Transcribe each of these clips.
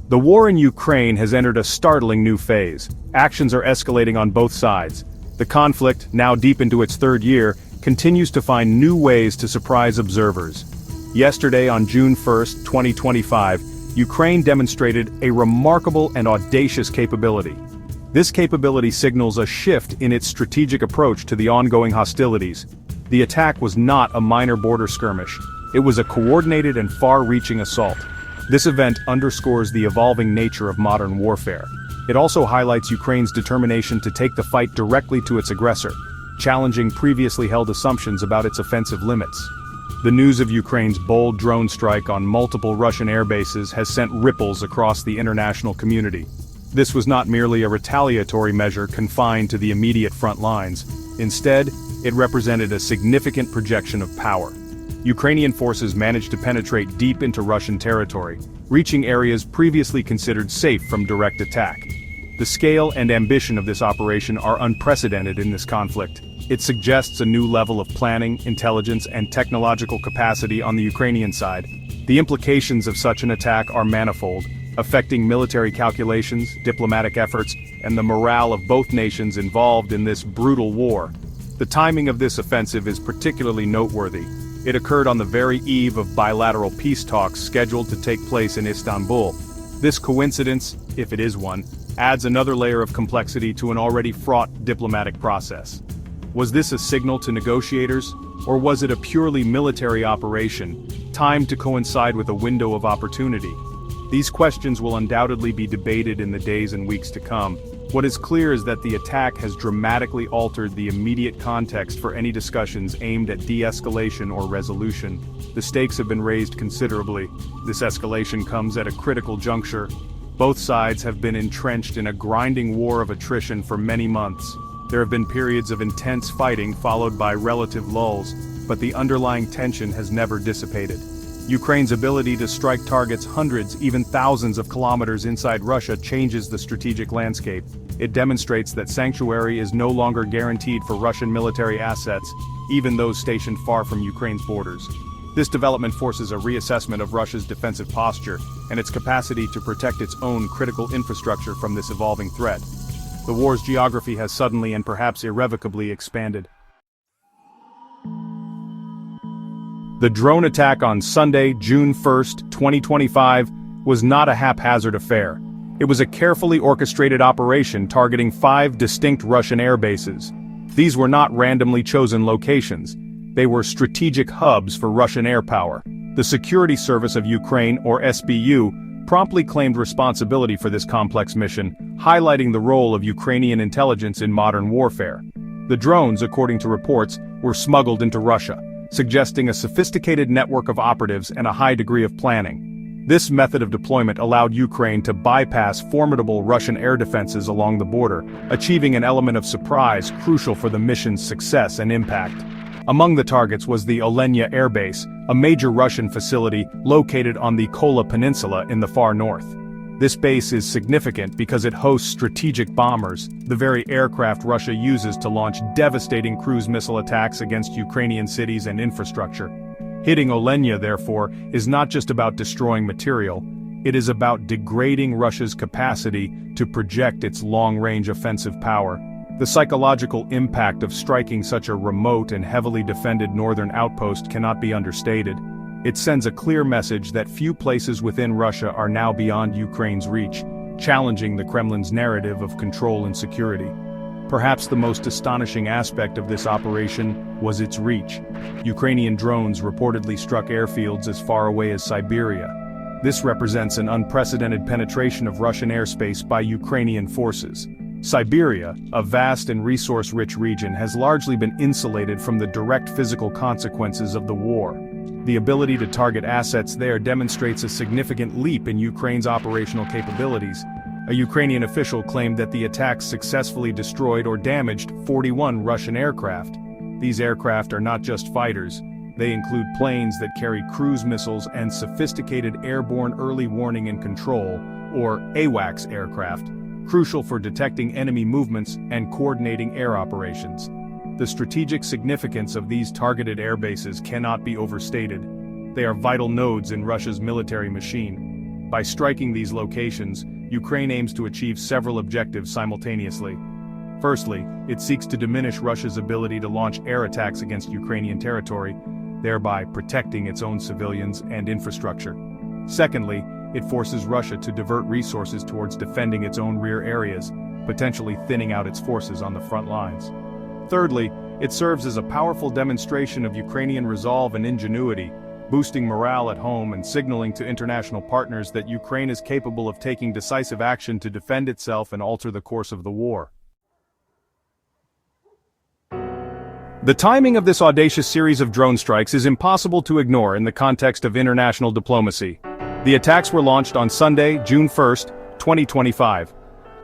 The war in Ukraine has entered a startling new phase. Actions are escalating on both sides. The conflict, now deep into its third year, continues to find new ways to surprise observers. Yesterday, on June 1, 2025, Ukraine demonstrated a remarkable and audacious capability. This capability signals a shift in its strategic approach to the ongoing hostilities. The attack was not a minor border skirmish. It was a coordinated and far-reaching assault. This event underscores the evolving nature of modern warfare. It also highlights Ukraine's determination to take the fight directly to its aggressor, challenging previously held assumptions about its offensive limits. The news of Ukraine's bold drone strike on multiple Russian air bases has sent ripples across the international community. This was not merely a retaliatory measure confined to the immediate front lines. Instead, it represented a significant projection of power. Ukrainian forces managed to penetrate deep into Russian territory, reaching areas previously considered safe from direct attack. The scale and ambition of this operation are unprecedented in this conflict. It suggests a new level of planning, intelligence, and technological capacity on the Ukrainian side. The implications of such an attack are manifold, affecting military calculations, diplomatic efforts, and the morale of both nations involved in this brutal war. The timing of this offensive is particularly noteworthy. It occurred on the very eve of bilateral peace talks scheduled to take place in Istanbul. This coincidence, if it is one, adds another layer of complexity to an already fraught diplomatic process. Was this a signal to negotiators, or was it a purely military operation, timed to coincide with a window of opportunity? These questions will undoubtedly be debated in the days and weeks to come. What is clear is that the attack has dramatically altered the immediate context for any discussions aimed at de-escalation or resolution. The stakes have been raised considerably. This escalation comes at a critical juncture. Both sides have been entrenched in a grinding war of attrition for many months. There have been periods of intense fighting followed by relative lulls, but the underlying tension has never dissipated. Ukraine's ability to strike targets hundreds, even thousands of kilometers inside Russia changes the strategic landscape. It demonstrates that sanctuary is no longer guaranteed for Russian military assets, even those stationed far from Ukraine's borders. This development forces a reassessment of Russia's defensive posture and its capacity to protect its own critical infrastructure from this evolving threat. The war's geography has suddenly and perhaps irrevocably expanded. The drone attack on Sunday, June 1, 2025, was not a haphazard affair. It was a carefully orchestrated operation targeting 5 distinct Russian air bases. These were not randomly chosen locations. They were strategic hubs for Russian air power. The Security Service of Ukraine, or SBU, promptly claimed responsibility for this complex mission, highlighting the role of Ukrainian intelligence in modern warfare. The drones, according to reports, were smuggled into Russia, suggesting a sophisticated network of operatives and a high degree of planning. This method of deployment allowed Ukraine to bypass formidable Russian air defenses along the border, achieving an element of surprise crucial for the mission's success and impact. Among the targets was the Olenia Air Base, a major Russian facility located on the Kola Peninsula in the far north. This base is significant because it hosts strategic bombers, the very aircraft Russia uses to launch devastating cruise missile attacks against Ukrainian cities and infrastructure. Hitting Olenia, therefore, is not just about destroying material, it is about degrading Russia's capacity to project its long-range offensive power. The psychological impact of striking such a remote and heavily defended northern outpost cannot be understated. It sends a clear message that few places within Russia are now beyond Ukraine's reach, challenging the Kremlin's narrative of control and security. Perhaps the most astonishing aspect of this operation was its reach. Ukrainian drones reportedly struck airfields as far away as Siberia. This represents an unprecedented penetration of Russian airspace by Ukrainian forces. Siberia, a vast and resource-rich region, has largely been insulated from the direct physical consequences of the war. The ability to target assets there demonstrates a significant leap in Ukraine's operational capabilities. A Ukrainian official claimed that the attacks successfully destroyed or damaged 41 Russian aircraft. These aircraft are not just fighters. They include planes that carry cruise missiles and sophisticated airborne early warning and control, or AWACS aircraft, crucial for detecting enemy movements and coordinating air operations. The strategic significance of these targeted air bases cannot be overstated. They are vital nodes in Russia's military machine. By striking these locations, Ukraine aims to achieve several objectives simultaneously. Firstly, it seeks to diminish Russia's ability to launch air attacks against Ukrainian territory, thereby protecting its own civilians and infrastructure. Secondly, it forces Russia to divert resources towards defending its own rear areas, potentially thinning out its forces on the front lines. Thirdly, it serves as a powerful demonstration of Ukrainian resolve and ingenuity, boosting morale at home and signaling to international partners that Ukraine is capable of taking decisive action to defend itself and alter the course of the war. The timing of this audacious series of drone strikes is impossible to ignore in the context of international diplomacy. The attacks were launched on Sunday, June 1, 2025.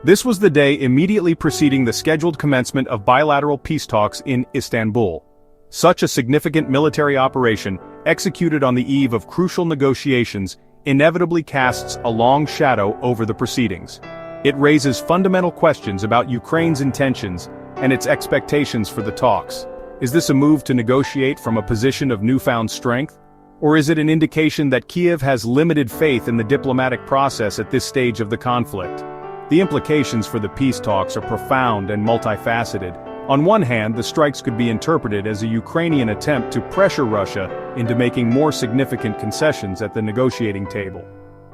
This was the day immediately preceding the scheduled commencement of bilateral peace talks in Istanbul. Such a significant military operation, executed on the eve of crucial negotiations, inevitably casts a long shadow over the proceedings. It raises fundamental questions about Ukraine's intentions and its expectations for the talks. Is this a move to negotiate from a position of newfound strength? Or is it an indication that Kiev has limited faith in the diplomatic process at this stage of the conflict? The implications for the peace talks are profound and multifaceted. On one hand, the strikes could be interpreted as a Ukrainian attempt to pressure Russia into making more significant concessions at the negotiating table.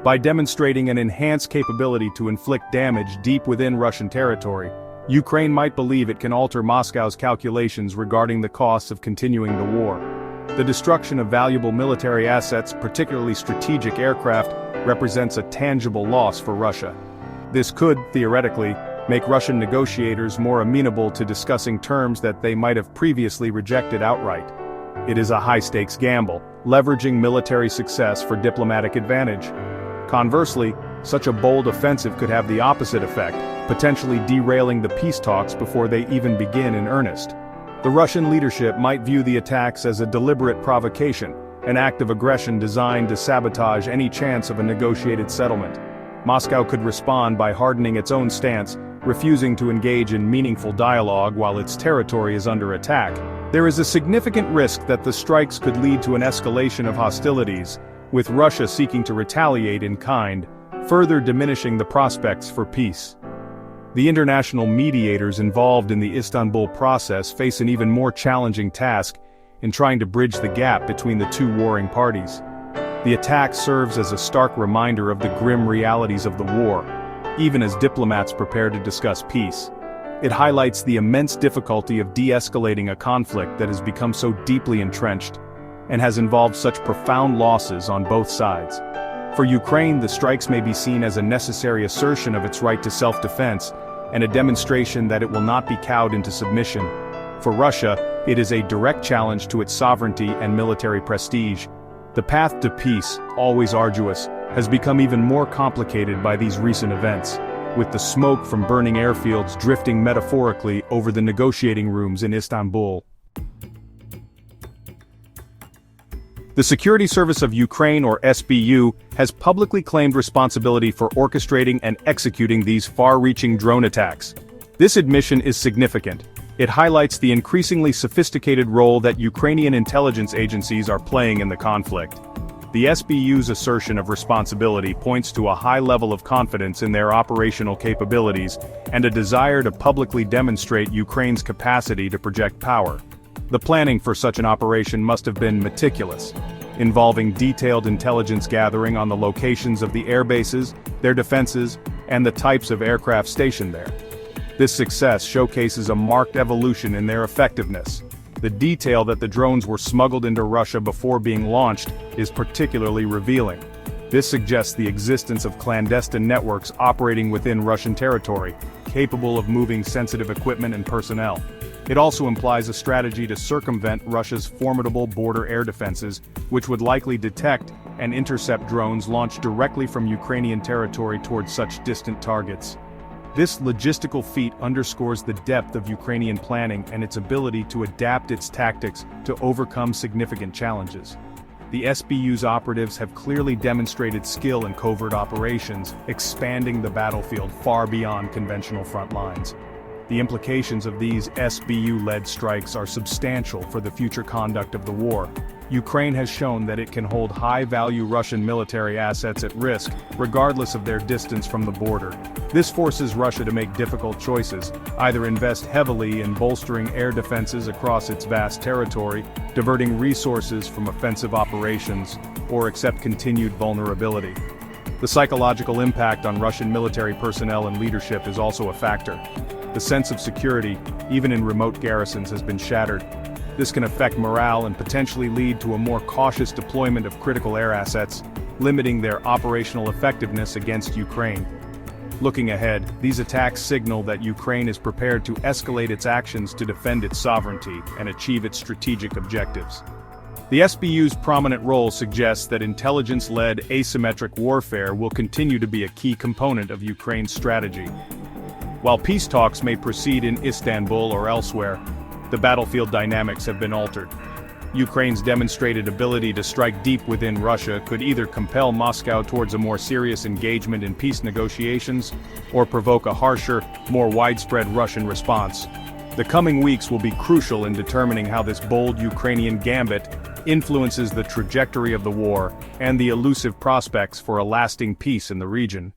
By demonstrating an enhanced capability to inflict damage deep within Russian territory, Ukraine might believe it can alter Moscow's calculations regarding the costs of continuing the war. The destruction of valuable military assets, particularly strategic aircraft, represents a tangible loss for Russia. This could, theoretically, make Russian negotiators more amenable to discussing terms that they might have previously rejected outright. It is a high-stakes gamble, leveraging military success for diplomatic advantage. Conversely, such a bold offensive could have the opposite effect, potentially derailing the peace talks before they even begin in earnest. The Russian leadership might view the attacks as a deliberate provocation, an act of aggression designed to sabotage any chance of a negotiated settlement. Moscow could respond by hardening its own stance, refusing to engage in meaningful dialogue while its territory is under attack. There is a significant risk that the strikes could lead to an escalation of hostilities, with Russia seeking to retaliate in kind, further diminishing the prospects for peace. The international mediators involved in the Istanbul process face an even more challenging task in trying to bridge the gap between the two warring parties. The attack serves as a stark reminder of the grim realities of the war, even as diplomats prepare to discuss peace. It highlights the immense difficulty of de-escalating a conflict that has become so deeply entrenched and has involved such profound losses on both sides. For Ukraine, the strikes may be seen as a necessary assertion of its right to self-defense and a demonstration that it will not be cowed into submission. For Russia, it is a direct challenge to its sovereignty and military prestige. The path to peace, always arduous, has become even more complicated by these recent events, with the smoke from burning airfields drifting metaphorically over the negotiating rooms in Istanbul. The Security Service of Ukraine, or SBU, has publicly claimed responsibility for orchestrating and executing these far-reaching drone attacks. This admission is significant. It highlights the increasingly sophisticated role that Ukrainian intelligence agencies are playing in the conflict. The SBU's assertion of responsibility points to a high level of confidence in their operational capabilities and a desire to publicly demonstrate Ukraine's capacity to project power. The planning for such an operation must have been meticulous, involving detailed intelligence gathering on the locations of the air bases, their defenses, and the types of aircraft stationed there. This success showcases a marked evolution in their effectiveness. The detail that the drones were smuggled into Russia before being launched is particularly revealing. This suggests the existence of clandestine networks operating within Russian territory, capable of moving sensitive equipment and personnel. It also implies a strategy to circumvent Russia's formidable border air defenses, which would likely detect and intercept drones launched directly from Ukrainian territory towards such distant targets. This logistical feat underscores the depth of Ukrainian planning and its ability to adapt its tactics to overcome significant challenges. The SBU's operatives have clearly demonstrated skill in covert operations, expanding the battlefield far beyond conventional front lines. The implications of these SBU-led strikes are substantial for the future conduct of the war. Ukraine has shown that it can hold high-value Russian military assets at risk, regardless of their distance from the border. This forces Russia to make difficult choices, either invest heavily in bolstering air defenses across its vast territory, diverting resources from offensive operations, or accept continued vulnerability. The psychological impact on Russian military personnel and leadership is also a factor. The sense of security, even in remote garrisons, has been shattered. This can affect morale and potentially lead to a more cautious deployment of critical air assets, limiting their operational effectiveness against Ukraine. Looking ahead, these attacks signal that Ukraine is prepared to escalate its actions to defend its sovereignty and achieve its strategic objectives. The SBU's prominent role suggests that intelligence-led asymmetric warfare will continue to be a key component of Ukraine's strategy. While peace talks may proceed in Istanbul or elsewhere, the battlefield dynamics have been altered. Ukraine's demonstrated ability to strike deep within Russia could either compel Moscow towards a more serious engagement in peace negotiations, or provoke a harsher, more widespread Russian response. The coming weeks will be crucial in determining how this bold Ukrainian gambit influences the trajectory of the war and the elusive prospects for a lasting peace in the region.